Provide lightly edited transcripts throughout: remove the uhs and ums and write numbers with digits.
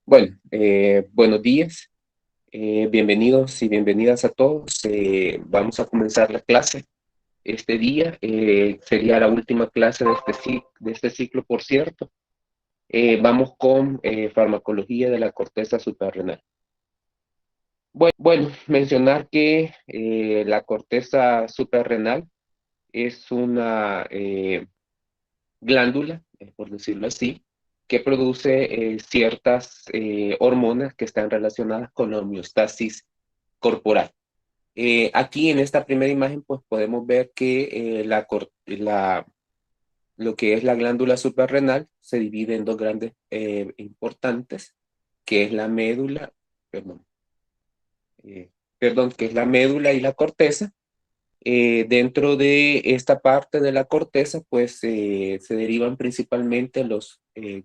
Bueno, buenos días, bienvenidos y bienvenidas a todos. Vamos a comenzar la clase. Este día sería la última clase de este ciclo, por cierto. Vamos con farmacología de la corteza suprarrenal. Bueno, mencionar que la corteza suprarrenal es una glándula, por decirlo así, que produce ciertas hormonas que están relacionadas con la homeostasis corporal. Aquí en esta primera imagen pues podemos ver que lo que es la glándula suprarrenal se divide en dos grandes importantes, que es la médula, perdón, eh, que es la médula y la corteza. Dentro de esta parte de la corteza, pues se derivan principalmente los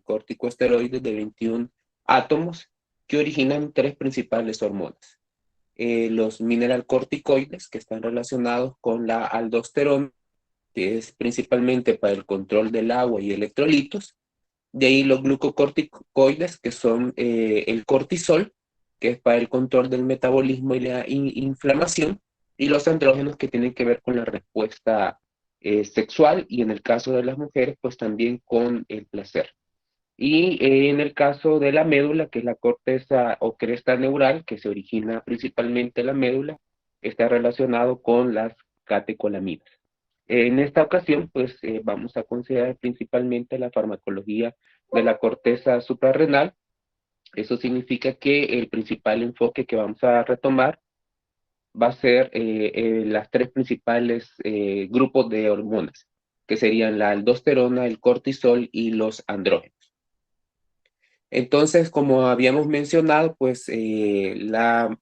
corticosteroides de 21 átomos que originan tres principales hormonas. Los mineralcorticoides, que están relacionados con la aldosterona, que es principalmente para el control del agua y electrolitos. De ahí los glucocorticoides, que son el cortisol, que es para el control del metabolismo y la inflamación, y los andrógenos, que tienen que ver con la respuesta sexual, y en el caso de las mujeres, pues también con el placer. Y en el caso de la médula, que es la corteza o cresta neural, que se origina principalmente en la médula, está relacionado con las catecolaminas. En esta ocasión, pues vamos a considerar principalmente la farmacología de la corteza suprarrenal. Eso significa que el principal enfoque que vamos a retomar va a ser las tres principales grupos de hormonas, que serían la aldosterona, el cortisol y los andrógenos. Entonces, como habíamos mencionado, pues la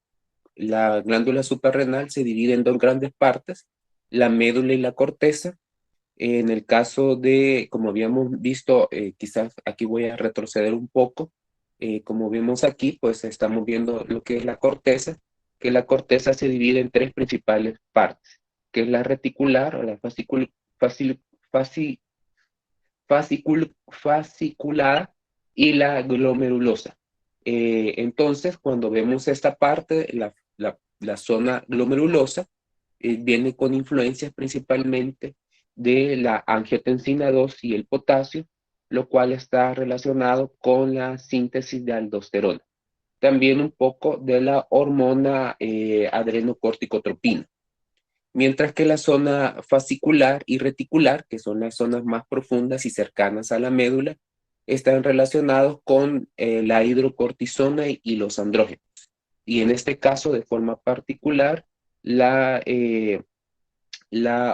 glándula suprarrenal se divide en dos grandes partes, la médula y la corteza. En el caso de, como habíamos visto, quizás aquí voy a retroceder un poco. Como vemos aquí, pues estamos viendo lo que es la corteza, que la corteza se divide en tres principales partes, que es la reticular o la faci- fasciculada y la glomerulosa. Entonces, cuando vemos esta parte, la zona glomerulosa, viene con influencias principalmente de la angiotensina 2 y el potasio, lo cual está relacionado con la síntesis de aldosterona. También un poco de la hormona adrenocorticotropina. Mientras que la zona fascicular y reticular, que son las zonas más profundas y cercanas a la médula, están relacionados con la hidrocortisona y los andrógenos. Y en este caso, de forma particular, la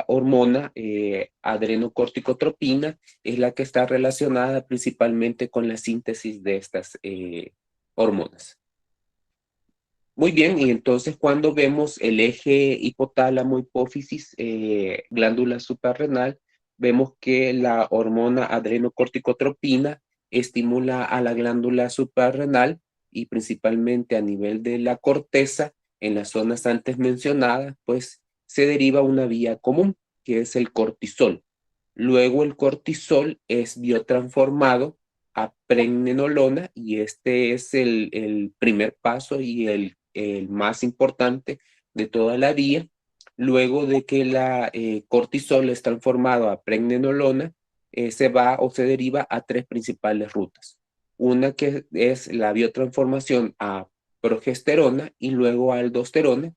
hormona adrenocorticotropina es la que está relacionada principalmente con la síntesis de estas hormonas. Muy bien, y entonces cuando vemos el eje hipotálamo, hipófisis, glándula suprarrenal, vemos que la hormona adrenocorticotropina estimula a la glándula suprarrenal y principalmente a nivel de la corteza, en las zonas antes mencionadas, pues se deriva una vía común, que es el cortisol. Luego el cortisol es biotransformado a pregnenolona y este es el primer paso y el más importante de toda la vía. Luego de que la cortisol es transformado a pregnenolona, se va o se deriva a tres principales rutas. Una que es la biotransformación a progesterona y luego a aldosterona.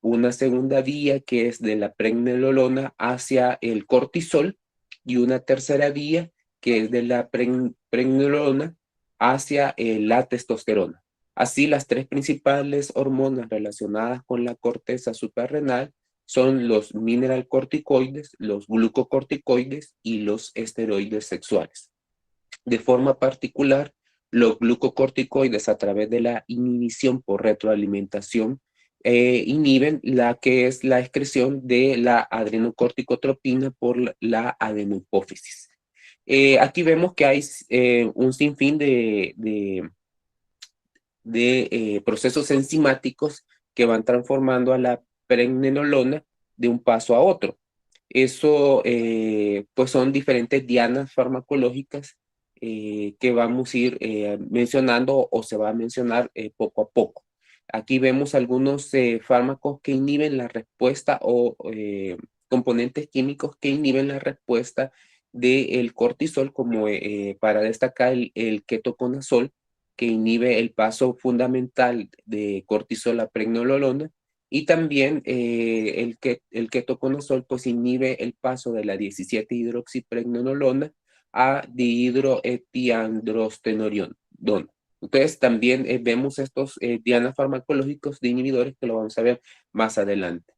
Una segunda vía que es de la pregnenolona hacia el cortisol y una tercera vía que es de la pregnenolona hacia la testosterona. Así, las tres principales hormonas relacionadas con la corteza suprarrenal son los mineralcorticoides, los glucocorticoides y los esteroides sexuales. De forma particular, los glucocorticoides, a través de la inhibición por retroalimentación, inhiben la que es la excreción de la adrenocorticotropina por la adenohipófisis. Aquí vemos que hay un sinfín de procesos enzimáticos que van transformando a la pregnenolona de un paso a otro. Eso, pues son diferentes dianas farmacológicas que vamos a ir mencionando o se va a mencionar poco a poco. Aquí vemos algunos fármacos que inhiben la respuesta o componentes químicos que inhiben la respuesta del cortisol, como para destacar el ketoconazol, que inhibe el paso fundamental de cortisol a pregnenolona, y también el ketoconazol pues inhibe el paso de la 17-hidroxipregnenolona a dihidroepiandrostenediona. Entonces también vemos estos dianas farmacológicos de inhibidores que lo vamos a ver más adelante.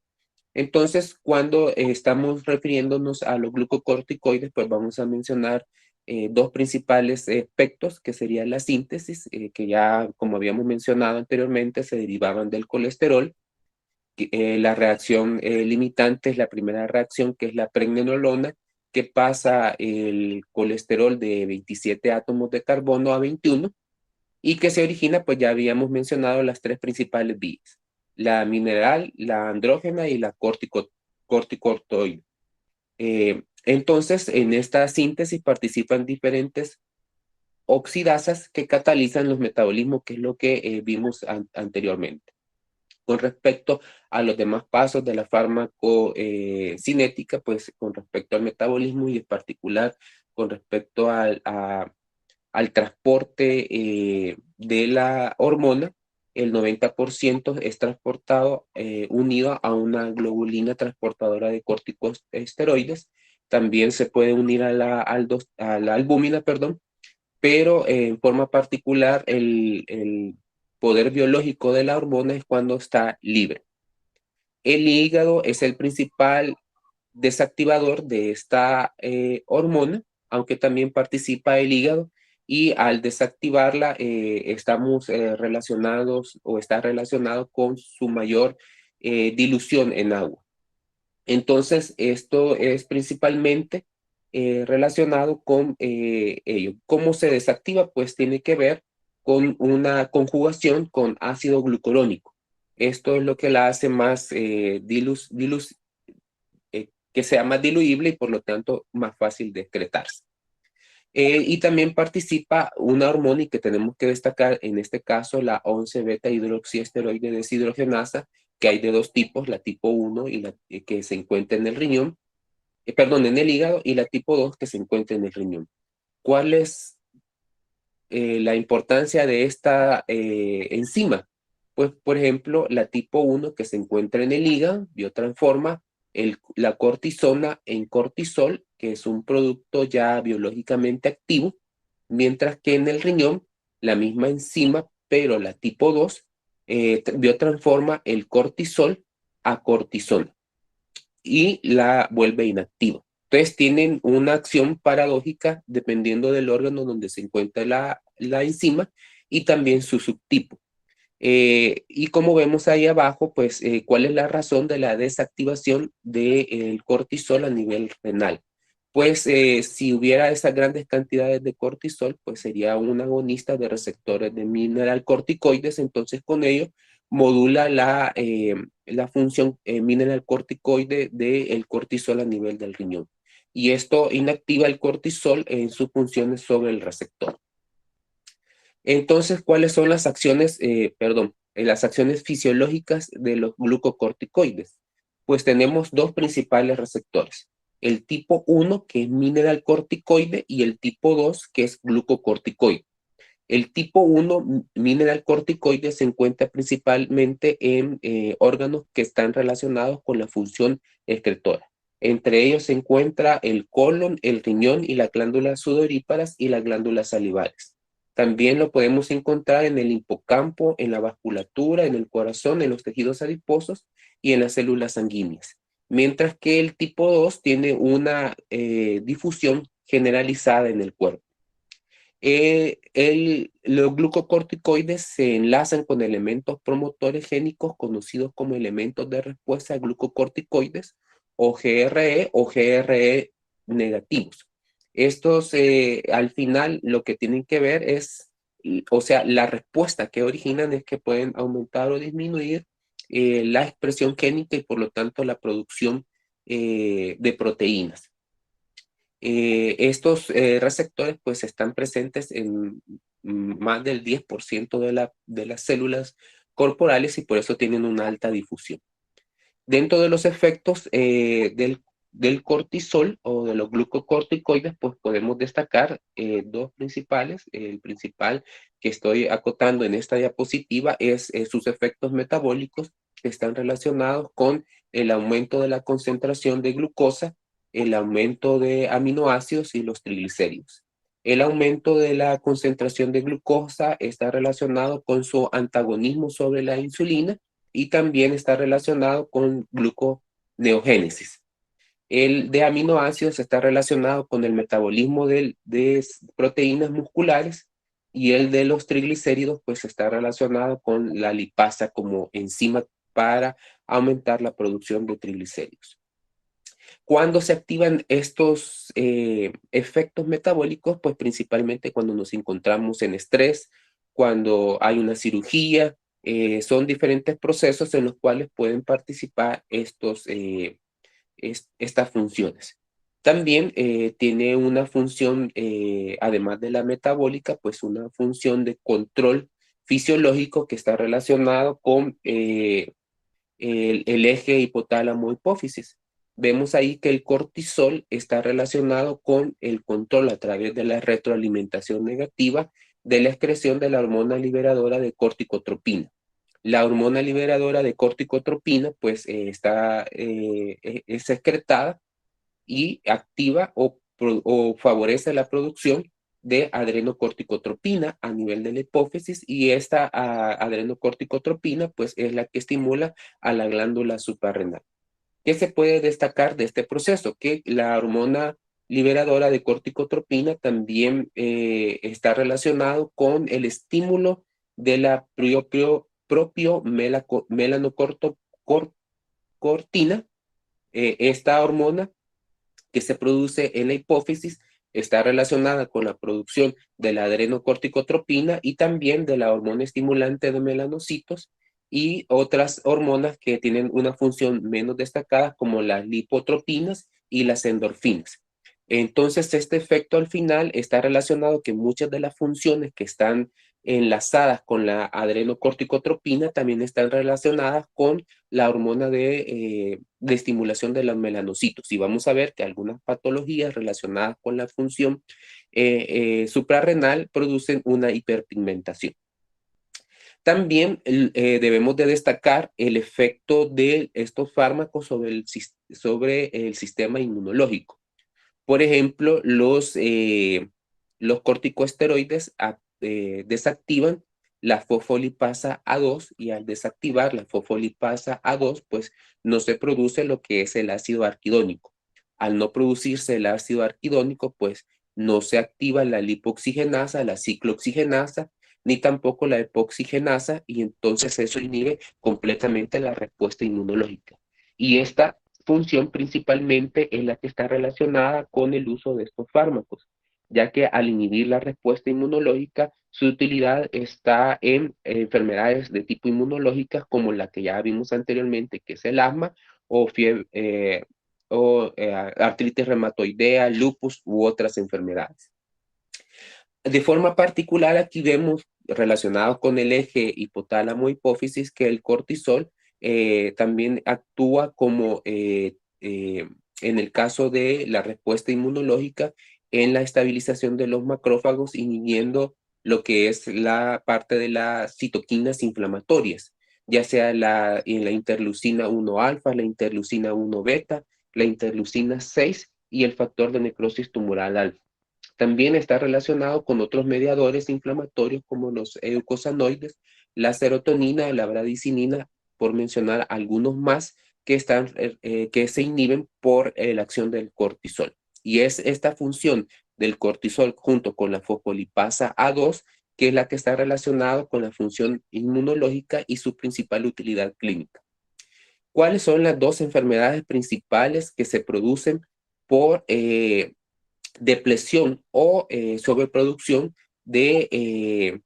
Entonces, cuando estamos refiriéndonos a los glucocorticoides, pues vamos a mencionar dos principales aspectos, que sería la síntesis, que ya, como habíamos mencionado anteriormente, se derivaban del colesterol. La reacción limitante es la primera reacción, que es la pregnenolona, que pasa el colesterol de 27 átomos de carbono a 21, y que se origina, pues ya habíamos mencionado las tres principales vías: la mineral, la andrógena y la corticosteroide. Entonces, en esta síntesis participan diferentes oxidasas que catalizan los metabolismos, que es lo que vimos anteriormente. Con respecto a los demás pasos de la farmacocinética, pues con respecto al metabolismo y en particular con respecto al transporte de la hormona, el 90% es transportado unido a una globulina transportadora de corticosteroides. También se puede unir a a la albúmina, perdón, pero en forma particular el poder biológico de la hormona es cuando está libre. El hígado es el principal desactivador de esta hormona, aunque también participa el hígado, y al desactivarla estamos relacionados o está relacionado con su mayor dilución en agua. Entonces, esto es principalmente relacionado con ello. ¿Cómo se desactiva? Pues tiene que ver con una conjugación con ácido glucurónico. Esto es lo que la hace más que sea más diluible y por lo tanto más fácil de excretarse. Y también participa una hormona y que tenemos que destacar, en este caso la 11-beta-hidroxiesteroide deshidrogenasa, que hay de dos tipos, la tipo 1 y la que se encuentra en el riñón, perdón, en el hígado, y la tipo 2 que se encuentra en el riñón. ¿Cuál es la importancia de esta enzima? Pues, por ejemplo, la tipo 1 que se encuentra en el hígado biotransforma la cortisona en cortisol, que es un producto ya biológicamente activo, mientras que en el riñón la misma enzima, pero la tipo 2, biotransforma el cortisol a cortisona y la vuelve inactiva. Entonces tienen una acción paradójica dependiendo del órgano donde se encuentra la enzima y también su subtipo. Y como vemos ahí abajo, pues, ¿cuál es la razón de la desactivación del cortisol a nivel renal? Pues si hubiera esas grandes cantidades de cortisol, pues sería un agonista de receptores de mineralcorticoides, entonces con ello modula la función mineralcorticoide del cortisol a nivel del riñón. Y esto inactiva el cortisol en sus funciones sobre el receptor. Entonces, ¿cuáles son las acciones, las acciones fisiológicas de los glucocorticoides? Pues tenemos dos principales receptores: el tipo 1, que es mineralcorticoide, y el tipo 2, que es glucocorticoide. El tipo 1 mineralcorticoide se encuentra principalmente en órganos que están relacionados con la función excretora. Entre ellos se encuentra el colon, el riñón y las glándulas sudoríparas y las glándulas salivales. También lo podemos encontrar en el hipocampo, en la vasculatura, en el corazón, en los tejidos adiposos y en las células sanguíneas. Mientras que el tipo 2 tiene una difusión generalizada en el cuerpo. Los glucocorticoides se enlazan con elementos promotores génicos conocidos como elementos de respuesta a glucocorticoides, o GRE negativos. Estos al final lo que tienen que ver es, o sea, la respuesta que originan es que pueden aumentar o disminuir la expresión génica y por lo tanto la producción de proteínas. Estos receptores pues están presentes en más del 10% de las células corporales y por eso tienen una alta difusión. Dentro de los efectos del cortisol o de los glucocorticoides, pues podemos destacar dos principales. El principal que estoy acotando en esta diapositiva es sus efectos metabólicos que están relacionados con el aumento de la concentración de glucosa, el aumento de aminoácidos y los triglicéridos. El aumento de la concentración de glucosa está relacionado con su antagonismo sobre la insulina y también está relacionado con gluconeogénesis. El de aminoácidos está relacionado con el metabolismo de proteínas musculares y el de los triglicéridos pues está relacionado con la lipasa como enzima para aumentar la producción de triglicéridos. Cuando se activan estos efectos metabólicos, pues principalmente cuando nos encontramos en estrés, cuando hay una cirugía, son diferentes procesos en los cuales pueden participar estas funciones. También tiene una función, además de la metabólica, pues una función de control fisiológico que está relacionado con el eje hipotálamo-hipófisis. Vemos ahí que el cortisol está relacionado con el control a través de la retroalimentación negativa de la excreción de la hormona liberadora de corticotropina. La hormona liberadora de corticotropina pues es secretada y activa o favorece la producción de adrenocorticotropina a nivel de la hipófisis y esta adrenocorticotropina pues es la que estimula a la glándula suprarrenal. ¿Qué se puede destacar de este proceso? Que la hormona liberadora de corticotropina también está relacionado con el estímulo de la propio melanocortina. Esta hormona que se produce en la hipófisis está relacionada con la producción de la adrenocorticotropina y también de la hormona estimulante de melanocitos y otras hormonas que tienen una función menos destacada como las lipotropinas y las endorfinas. Entonces, este efecto al final está relacionado que muchas de las funciones que están enlazadas con la adrenocorticotropina también están relacionadas con la hormona de estimulación de los melanocitos. Y vamos a ver que algunas patologías relacionadas con la función suprarrenal producen una hiperpigmentación. También debemos de destacar el efecto de estos fármacos sobre el sistema inmunológico. Por ejemplo, los corticosteroides desactivan la fosfolipasa A2 y al desactivar la fosfolipasa A2, pues no se produce lo que es el ácido arquidónico. Al no producirse el ácido arquidónico, pues no se activa la lipoxigenasa, la ciclooxigenasa, ni tampoco la epoxigenasa, y entonces eso inhibe completamente la respuesta inmunológica. Y esta función principalmente es la que está relacionada con el uso de estos fármacos, ya que al inhibir la respuesta inmunológica, su utilidad está en enfermedades de tipo inmunológicas como la que ya vimos anteriormente, que es el asma o artritis reumatoidea, lupus u otras enfermedades. De forma particular, aquí vemos relacionado con el eje hipotálamo-hipófisis que el cortisol también actúa como, en el caso de la respuesta inmunológica, en la estabilización de los macrófagos, inhibiendo lo que es la parte de las citoquinas inflamatorias, ya sea en la interleucina 1 alfa, la interleucina 1 beta, la interleucina 6 y el factor de necrosis tumoral alfa. También está relacionado con otros mediadores inflamatorios como los eucosanoides, la serotonina, la bradicinina, por mencionar algunos más que se inhiben por la acción del cortisol. Y es esta función del cortisol junto con la fosfolipasa A2 que es la que está relacionada con la función inmunológica y su principal utilidad clínica. ¿Cuáles son las dos enfermedades principales que se producen por depresión o sobreproducción de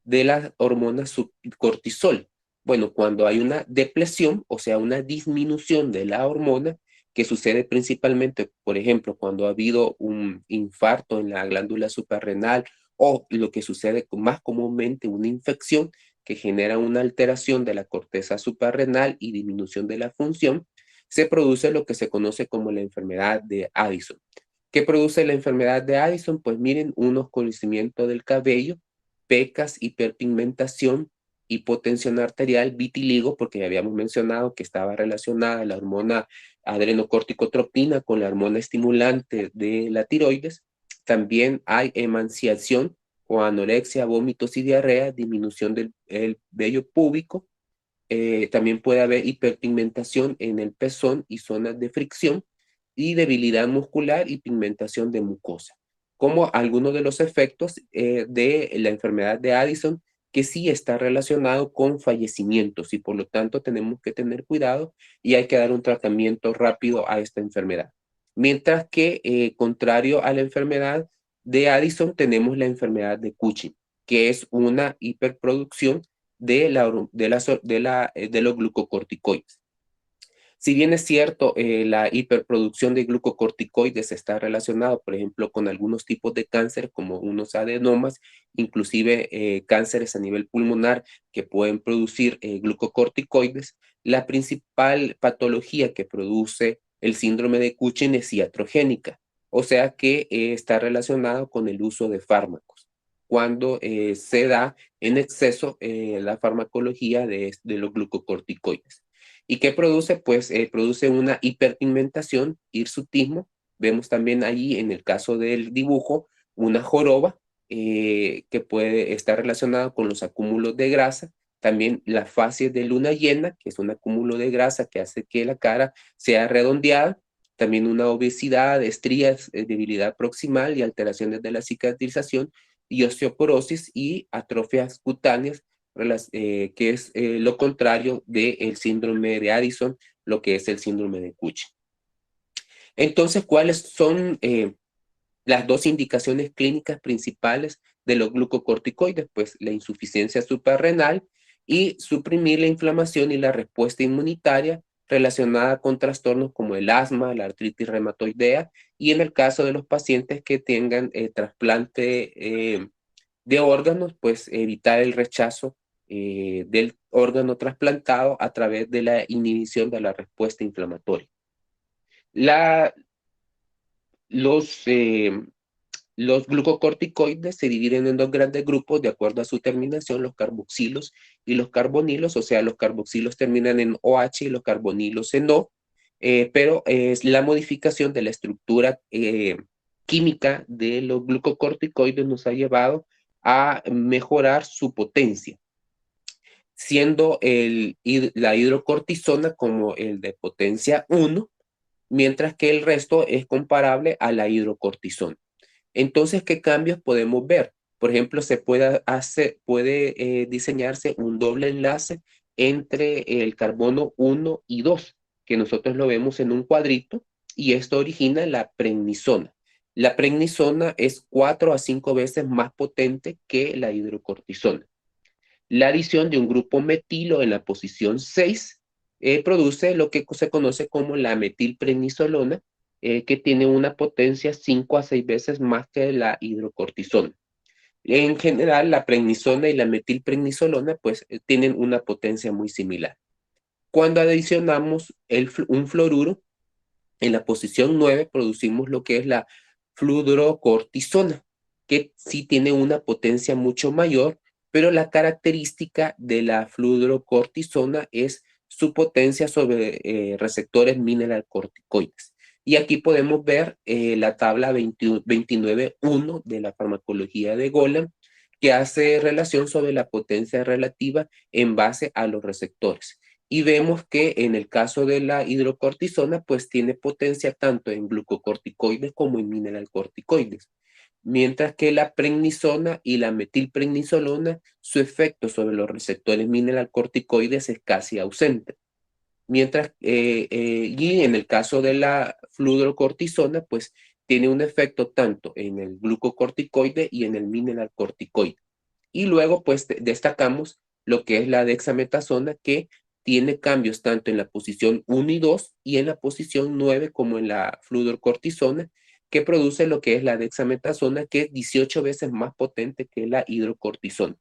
las hormonas cortisol? Bueno, cuando hay una depresión, o sea, una disminución de la hormona, que sucede principalmente, por ejemplo, cuando ha habido un infarto en la glándula suprarrenal o lo que sucede más comúnmente, una infección que genera una alteración de la corteza suprarrenal y disminución de la función, se produce lo que se conoce como la enfermedad de Addison. ¿Qué produce la enfermedad de Addison? Pues miren, un oscurecimiento del cabello, pecas, hiperpigmentación, hipotensión arterial, vitiligo, porque ya habíamos mencionado que estaba relacionada la hormona adrenocorticotropina con la hormona estimulante de la tiroides. También hay emanciación o anorexia, vómitos y diarrea, disminución del vello púbico. También puede haber hiperpigmentación en el pezón y zonas de fricción y debilidad muscular y pigmentación de mucosa, como algunos de los efectos de la enfermedad de Addison, que sí está relacionado con fallecimientos y por lo tanto tenemos que tener cuidado y hay que dar un tratamiento rápido a esta enfermedad. Mientras que, contrario a la enfermedad de Addison, tenemos la enfermedad de Cushing, que es una hiperproducción de los glucocorticoides. Si bien es cierto, la hiperproducción de glucocorticoides está relacionado, por ejemplo, con algunos tipos de cáncer, como unos adenomas, inclusive cánceres a nivel pulmonar que pueden producir glucocorticoides, la principal patología que produce el síndrome de Cushing es iatrogénica, o sea que está relacionado con el uso de fármacos. Cuando se da en exceso la farmacología de los glucocorticoides. ¿Y qué produce? Pues produce una hiperpigmentación, hirsutismo. Vemos también allí en el caso del dibujo una joroba que puede estar relacionada con los acúmulos de grasa. También la fase de luna llena, que es un acúmulo de grasa que hace que la cara sea redondeada. También una obesidad, estrías, debilidad proximal y alteraciones de la cicatrización y osteoporosis y atrofias cutáneas que es lo contrario del síndrome de Addison, lo que es el síndrome de Cushing. Entonces, ¿cuáles son las dos indicaciones clínicas principales de los glucocorticoides? Pues la insuficiencia suprarrenal y suprimir la inflamación y la respuesta inmunitaria relacionada con trastornos como el asma, la artritis reumatoidea y en el caso de los pacientes que tengan trasplante de órganos, pues evitar el rechazo del órgano trasplantado a través de la inhibición de la respuesta inflamatoria. La, los, eh, los glucocorticoides se dividen en dos grandes grupos de acuerdo a su terminación, los carboxilos y los carbonilos, o sea, los carboxilos terminan en OH y los carbonilos en O, pero es la modificación de la estructura química de los glucocorticoides nos ha llevado a mejorar su potencia, siendo la hidrocortisona como el de potencia 1, mientras que el resto es comparable a la hidrocortisona. Entonces, ¿qué cambios podemos ver? Por ejemplo, puede diseñarse un doble enlace entre el carbono 1 y 2, que nosotros lo vemos en un cuadrito, y esto origina la prednisona. La prednisona es 4 a 5 veces más potente que la hidrocortisona. La adición de un grupo metilo en la posición 6 produce lo que se conoce como la metilprednisolona, que tiene una potencia 5 a 6 veces más que la hidrocortisona. En general, la prednisona y la metilprednisolona pues tienen una potencia muy similar. Cuando adicionamos un fluoruro, en la posición 9 producimos lo que es la fludrocortisona, que sí tiene una potencia mucho mayor, pero la característica de la fludrocortisona es su potencia sobre receptores mineralcorticoides. Y aquí podemos ver la tabla 29.1 de la farmacología de Golem, que hace relación sobre la potencia relativa en base a los receptores. Y vemos que en el caso de la hidrocortisona, pues tiene potencia tanto en glucocorticoides como en mineralcorticoides. Mientras que la prednisona y la metilprednisolona, su efecto sobre los receptores mineralcorticoides es casi ausente. Y en el caso de la fludrocortisona, pues tiene un efecto tanto en el glucocorticoide y en el mineralcorticoide. Y luego, pues destacamos lo que es la dexametasona, que tiene cambios tanto en la posición 1 y 2 y en la posición 9 como en la fludrocortisona, que produce lo que es la dexametasona, que es 18 veces más potente que la hidrocortisona.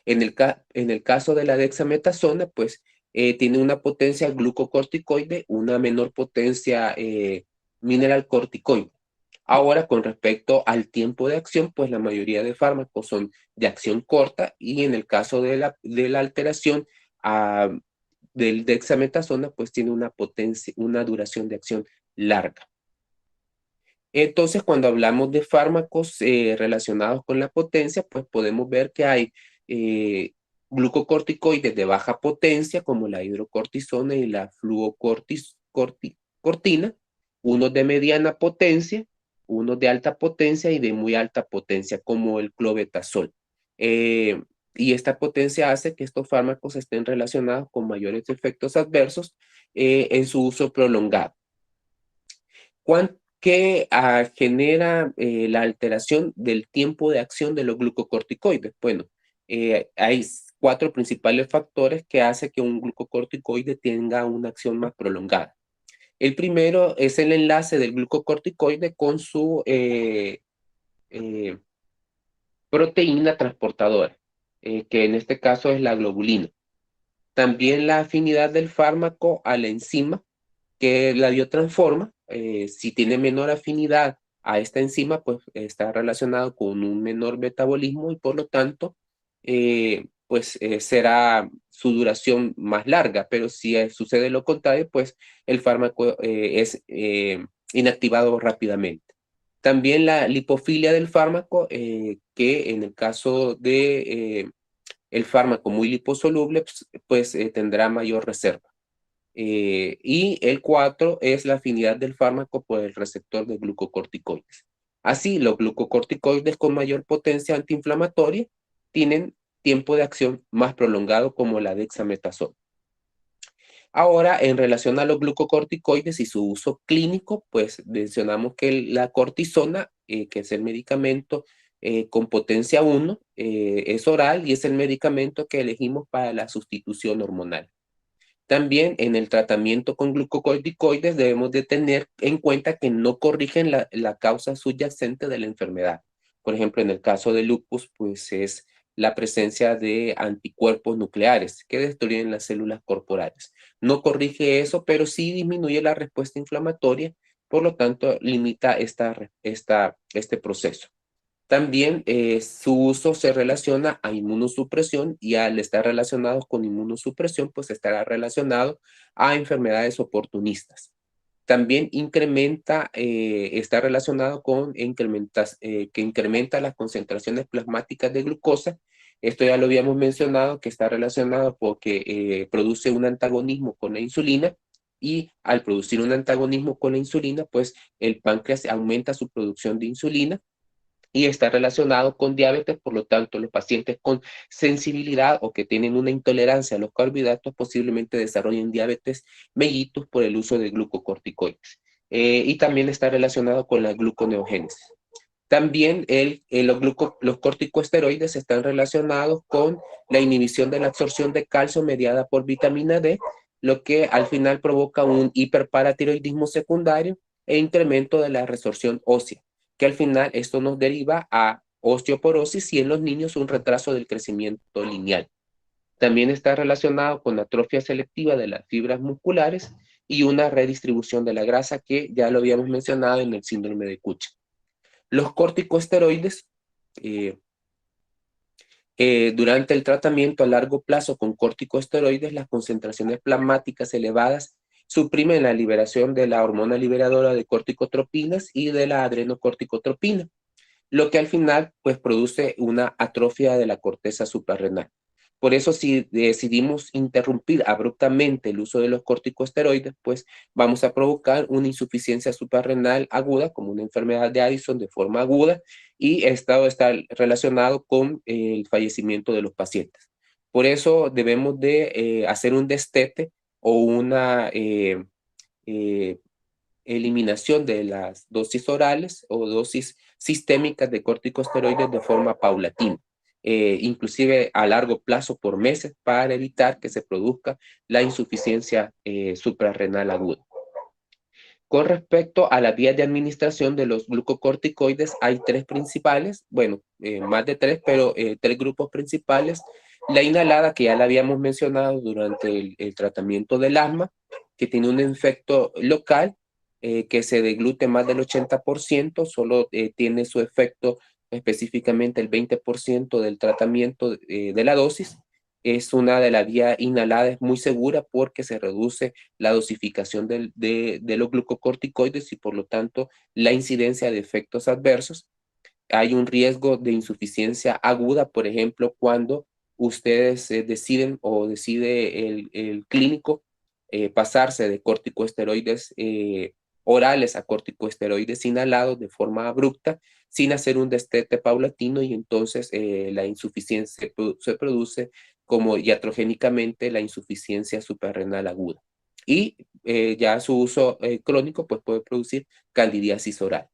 En el caso de la dexametasona, pues tiene una potencia glucocorticoide, una menor potencia mineralcorticoide. Ahora, con respecto al tiempo de acción, pues la mayoría de fármacos son de acción corta y en el caso de la alteración del dexametasona, pues tiene una potencia, una duración de acción larga. Entonces, cuando hablamos de fármacos relacionados con la potencia, pues podemos ver que hay eh, glucocorticoides de baja potencia, como la hidrocortisona y la fluocortina, unos de mediana potencia, unos de alta potencia y de muy alta potencia, como el clobetasol. Eh, y esta potencia hace que estos fármacos estén relacionados con mayores efectos adversos en su uso prolongado. ¿Qué genera la alteración del tiempo de acción de los glucocorticoides? Bueno, hay 4 principales factores que hacen que un glucocorticoide tenga una acción más prolongada. El primero es el enlace del glucocorticoide con su eh, proteína transportadora, que en este caso es la globulina. También la afinidad del fármaco a la enzima que la biotransforma. Si tiene menor afinidad a esta enzima, pues está relacionado con un menor metabolismo y por lo tanto, será su duración más larga, pero si sucede lo contrario, pues el fármaco es inactivado rápidamente. También la lipofilia del fármaco, que en el caso de el fármaco muy liposoluble, pues tendrá mayor reserva. Y el 4 es la afinidad del fármaco por el receptor de glucocorticoides. Así, los glucocorticoides con mayor potencia antiinflamatoria tienen tiempo de acción más prolongado como la dexametasona. Ahora, en relación a los glucocorticoides y su uso clínico, pues mencionamos que la cortisona, que es el medicamento con potencia 1, es oral y es el medicamento que elegimos para la sustitución hormonal. También en el tratamiento con glucocorticoides debemos de tener en cuenta que no corrigen la causa subyacente de la enfermedad. Por ejemplo, en el caso de lupus, pues es la presencia de anticuerpos nucleares que destruyen las células corporales. No corrige eso, pero sí disminuye la respuesta inflamatoria, por lo tanto limita este proceso. También su uso se relaciona a inmunosupresión y al estar relacionados con inmunosupresión, pues estará relacionado a enfermedades oportunistas. También está relacionado con que incrementa las concentraciones plasmáticas de glucosa. Esto ya lo habíamos mencionado, que está relacionado porque produce un antagonismo con la insulina y al producir un antagonismo con la insulina, pues el páncreas aumenta su producción de insulina y está relacionado con diabetes, por lo tanto, los pacientes con sensibilidad o que tienen una intolerancia a los carbohidratos posiblemente desarrollen diabetes mellitus por el uso de glucocorticoides. Y también está relacionado con la gluconeogénesis. También los corticosteroides están relacionados con la inhibición de la absorción de calcio mediada por vitamina D, lo que al final provoca un hiperparatiroidismo secundario e incremento de la resorción ósea, que al final esto nos deriva a osteoporosis y en los niños un retraso del crecimiento lineal. También está relacionado con atrofia selectiva de las fibras musculares y una redistribución de la grasa que ya lo habíamos mencionado en el síndrome de Cushing. Los corticosteroides, eh, durante el tratamiento a largo plazo con corticosteroides, las concentraciones plasmáticas elevadas suprimen la liberación de la hormona liberadora de corticotropinas y de la adrenocorticotropina, lo que al final pues produce una atrofia de la corteza suprarrenal. Por eso si decidimos interrumpir abruptamente el uso de los corticosteroides, pues vamos a provocar una insuficiencia suprarrenal aguda, como una enfermedad de Addison de forma aguda, y esto está relacionado con el fallecimiento de los pacientes. Por eso debemos de hacer un destete o una eh, eliminación de las dosis orales o dosis sistémicas de corticosteroides de forma paulatina. inclusive a largo plazo por meses, para evitar que se produzca la insuficiencia suprarrenal aguda. Con respecto a las vías de administración de los glucocorticoides, hay tres principales, bueno, más de tres, pero tres grupos principales. La inhalada, que ya la habíamos mencionado durante el tratamiento del asma, que tiene un efecto local, que se deglute más del 80%, solo tiene su efecto específicamente el 20% del tratamiento de la dosis. Es una de las vías inhaladas muy segura porque se reduce la dosificación de los glucocorticoides y por lo tanto la incidencia de efectos adversos. Hay un riesgo de insuficiencia aguda, por ejemplo, cuando ustedes deciden o decide el clínico pasarse de corticosteroides orales a corticosteroides inhalados de forma abrupta sin hacer un destete paulatino y entonces la insuficiencia se produce como iatrogénicamente la insuficiencia suprarrenal aguda. Y ya su uso crónico pues puede producir candidiasis oral.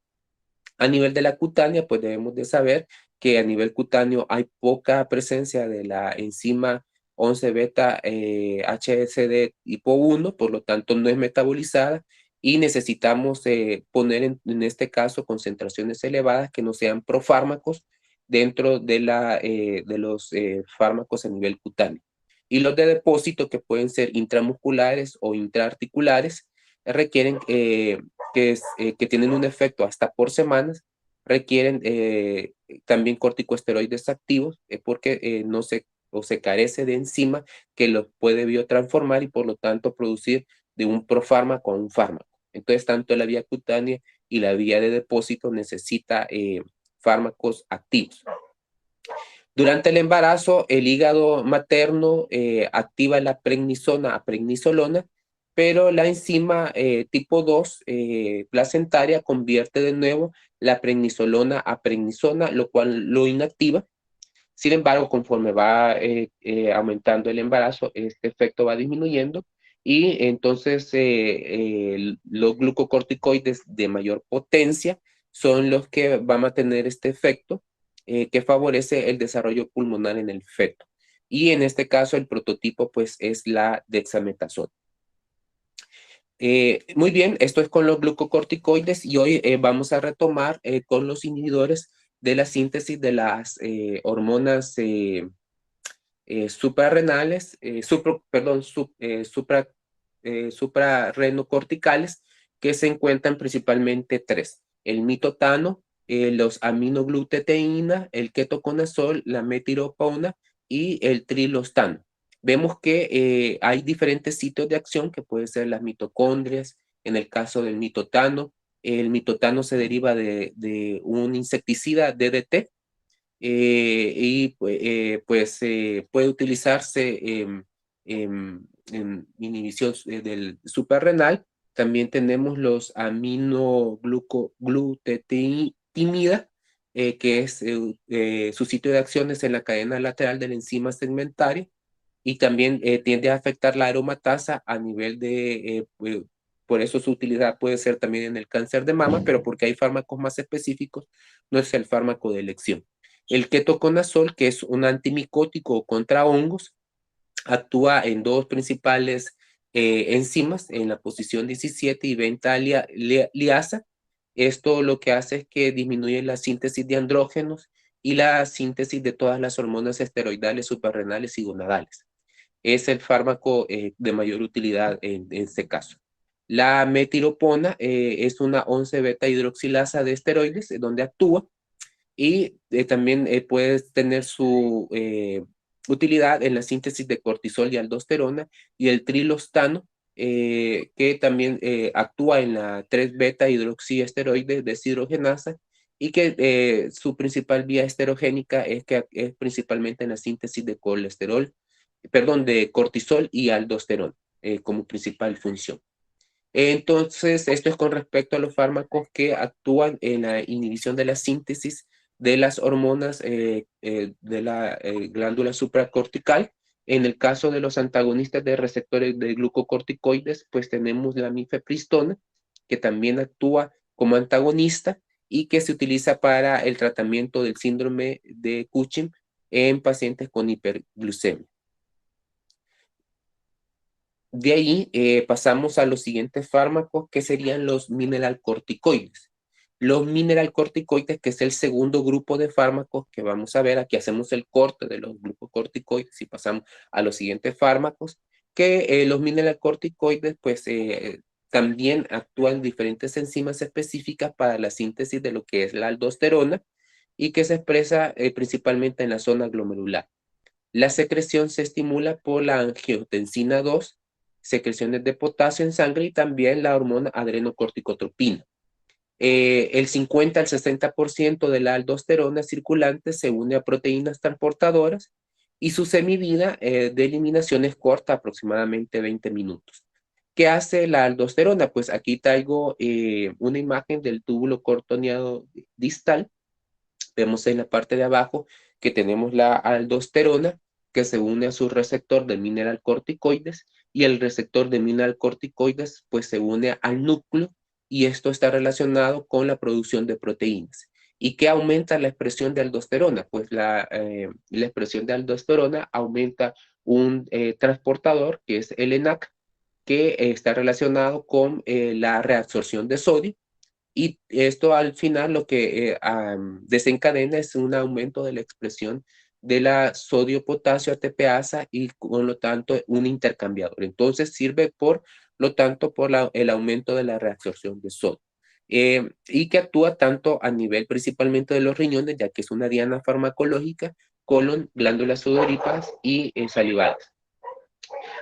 A nivel de la cutánea, pues debemos de saber que a nivel cutáneo hay poca presencia de la enzima 11 beta HSD tipo 1, por lo tanto no es metabolizada y necesitamos poner en este caso concentraciones elevadas que no sean profármacos dentro de los fármacos a nivel cutáneo. Y los de depósito que pueden ser intramusculares o intraarticulares requieren que tienen un efecto hasta por semanas, requieren también corticosteroides activos porque no se, o se carece de enzima que los puede biotransformar y por lo tanto producir de un profármaco a un fármaco. Entonces, tanto la vía cutánea y la vía de depósito necesita fármacos activos. Durante el embarazo, el hígado materno activa la prednisona a prednisolona, pero la enzima tipo 2 placentaria convierte de nuevo la prednisolona a prednisona, lo cual lo inactiva. Sin embargo, conforme va aumentando el embarazo, este efecto va disminuyendo y entonces los glucocorticoides de mayor potencia son los que van a tener este efecto que favorece el desarrollo pulmonar en el feto. Y en este caso el prototipo pues es la dexametasona. Muy bien, esto es con los glucocorticoides y hoy vamos a retomar con los inhibidores de la síntesis de las hormonas suprarrenales, suprarrenocorticales, que se encuentran principalmente tres: el mitotano, los aminogluteteína, el ketoconazol, la metiropona y el trilostano. Vemos que hay diferentes sitios de acción que pueden ser las mitocondrias. En el caso del mitotano, el mitotano se deriva de un insecticida DDT, y pues puede utilizarse en inhibición del suprarrenal. También tenemos los aminoglutetimida, que es su sitio de acción es en la cadena lateral de la enzima segmentaria y también tiende a afectar la aromatasa a nivel por eso su utilidad puede ser también en el cáncer de mama, pero porque hay fármacos más específicos, no es el fármaco de elección. El ketoconazol, que es un antimicótico contra hongos, actúa en dos principales enzimas, en la posición 17 y beta liasa. Esto lo que hace es que disminuye la síntesis de andrógenos y la síntesis de todas las hormonas esteroidales, suprarrenales y gonadales. Es el fármaco de mayor utilidad en este caso. La metiropona es una 11 beta hidroxilasa de esteroides donde actúa y también puede tener su utilidad en la síntesis de cortisol y aldosterona, y el trilostano, que también actúa en la 3-beta hidroxiesteroide deshidrogenasa y que su principal vía esterogénica es que es principalmente en la síntesis de colesterol, perdón, de cortisol y aldosterona como principal función. Entonces, esto es con respecto a los fármacos que actúan en la inhibición de la síntesis de las hormonas de la glándula supracortical. En el caso de los antagonistas de receptores de glucocorticoides, pues tenemos la mifepristona, que también actúa como antagonista y que se utiliza para el tratamiento del síndrome de Cushing en pacientes con hiperglucemia. De ahí pasamos a los siguientes fármacos, que serían los mineralcorticoides. Los mineralcorticoides, que es el segundo grupo de fármacos que vamos a ver, aquí hacemos el corte de los glucocorticoides y pasamos a los siguientes fármacos, que los mineralcorticoides pues también actúan diferentes enzimas específicas para la síntesis de lo que es la aldosterona y que se expresa principalmente en la zona glomerular. La secreción se estimula por la angiotensina 2, secreciones de potasio en sangre y también la hormona adrenocorticotropina. El 50 al 60% de la aldosterona circulante se une a proteínas transportadoras y su semivida de eliminación es corta, aproximadamente 20 minutos. ¿Qué hace la aldosterona? Pues aquí traigo una imagen del túbulo cortoneado distal. Vemos en la parte de abajo que tenemos la aldosterona que se une a su receptor de mineralcorticoides y el receptor de mineralcorticoides pues se une al núcleo y esto está relacionado con la producción de proteínas. ¿Y qué aumenta la expresión de aldosterona? Pues la expresión de aldosterona aumenta un transportador que es el ENaC que está relacionado con la reabsorción de sodio y esto al final lo que desencadena es un aumento de la expresión de la sodio-potasio ATPasa y con lo tanto un intercambiador. Entonces sirve por lo tanto por el aumento de la reabsorción de sodio. Y que actúa tanto a nivel principalmente de los riñones, ya que es una diana farmacológica, colon, glándulas sudoríparas y salivales.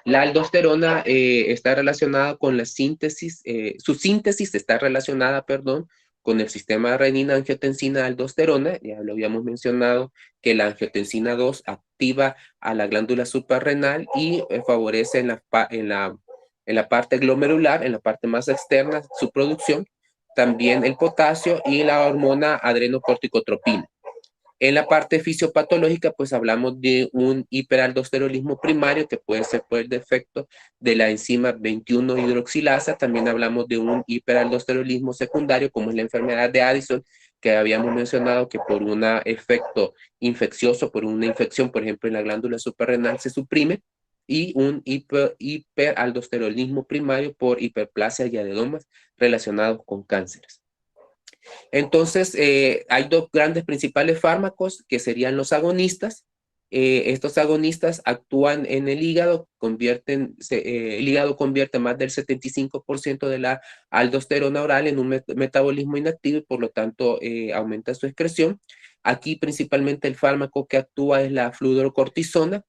La aldosterona está relacionada con la síntesis, su síntesis está relacionada, perdón, con el sistema renina-angiotensina-aldosterona. Ya lo habíamos mencionado que la angiotensina 2 activa a la glándula suprarrenal y favorece en la parte glomerular, en la parte más externa, su producción. También el potasio y la hormona adrenocorticotropina. En la parte fisiopatológica, pues hablamos de un hiperaldosteronismo primario que puede ser por el defecto de la enzima 21-hidroxilasa. También hablamos de un hiperaldosteronismo secundario, como es la enfermedad de Addison, que habíamos mencionado que por un efecto infeccioso, por una infección, por ejemplo, en la glándula suprarrenal se suprime, y un hiperaldosteronismo primario por hiperplasia y adenomas relacionados con cánceres. Entonces, hay dos grandes principales fármacos que serían los agonistas. Estos agonistas actúan en el hígado, el hígado convierte más del 75% de la aldosterona oral en un metabolismo inactivo y por lo tanto aumenta su excreción. Aquí principalmente el fármaco que actúa es la fludrocortisona,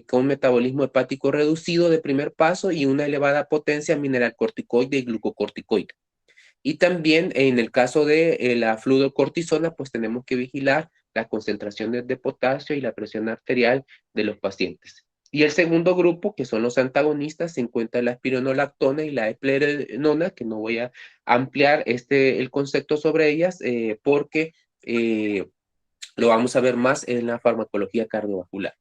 con metabolismo hepático reducido de primer paso y una elevada potencia mineralcorticoide y glucocorticoide. Y también en el caso de la fluorocortisona, pues tenemos que vigilar las concentraciones de potasio y la presión arterial de los pacientes. Y el segundo grupo, que son los antagonistas, se encuentra la espironolactona y la eplerenona, que no voy a ampliar el concepto sobre ellas porque lo vamos a ver más en la farmacología cardiovascular.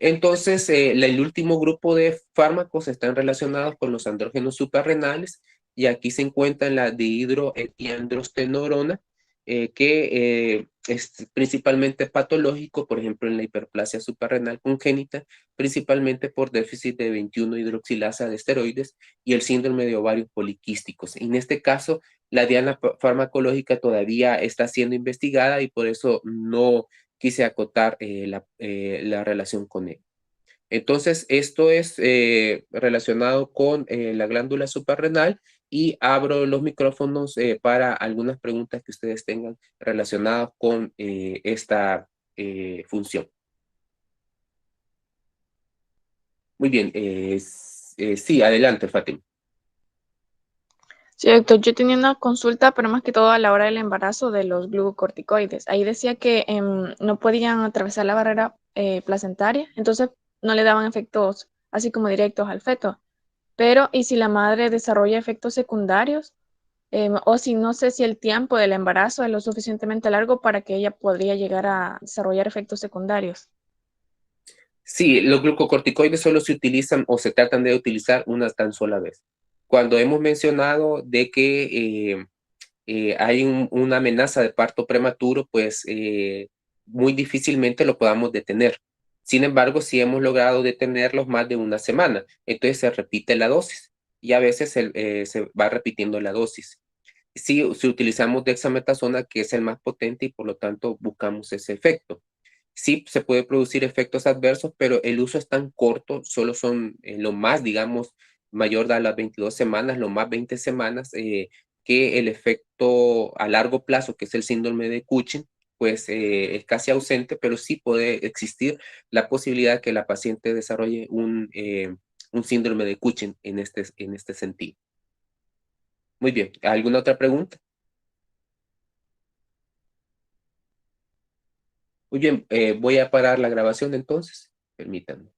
Entonces, el último grupo de fármacos están relacionados con los andrógenos suprarrenales y aquí se encuentra la dihidroetiandrosterona, que es principalmente patológico, por ejemplo, en la hiperplasia suprarrenal congénita, principalmente por déficit de 21-hidroxilasa de esteroides y el síndrome de ovarios poliquísticos. En este caso, la diana farmacológica todavía está siendo investigada y por eso no quise acotar la relación con él. Entonces, esto es relacionado con la glándula suprarrenal y abro los micrófonos para algunas preguntas que ustedes tengan relacionadas con esta función. Muy bien, sí, adelante, Fátima. Sí, doctor, yo tenía una consulta, pero más que todo a la hora del embarazo de los glucocorticoides. Ahí decía que no podían atravesar la barrera placentaria, entonces no le daban efectos así como directos al feto. Pero, ¿y si la madre desarrolla efectos secundarios? O si no sé si el tiempo del embarazo es lo suficientemente largo para que ella podría llegar a desarrollar efectos secundarios. Sí, los glucocorticoides solo se utilizan o se tratan de utilizar una tan sola vez. Cuando hemos mencionado de que hay una amenaza de parto prematuro, pues muy difícilmente lo podamos detener. Sin embargo, sí hemos logrado detenerlos más de una semana. Entonces se repite la dosis y a veces se va repitiendo la dosis. Si utilizamos dexametasona, que es el más potente y por lo tanto buscamos ese efecto. Sí se puede producir efectos adversos, pero el uso es tan corto, solo son lo más, digamos, mayor de las 22 semanas, lo más 20 semanas, que el efecto a largo plazo, que es el síndrome de Cushing, pues es casi ausente, pero sí puede existir la posibilidad que la paciente desarrolle un síndrome de Cushing en este sentido. Muy bien, ¿alguna otra pregunta? Muy bien, voy a parar la grabación entonces. Permítanme.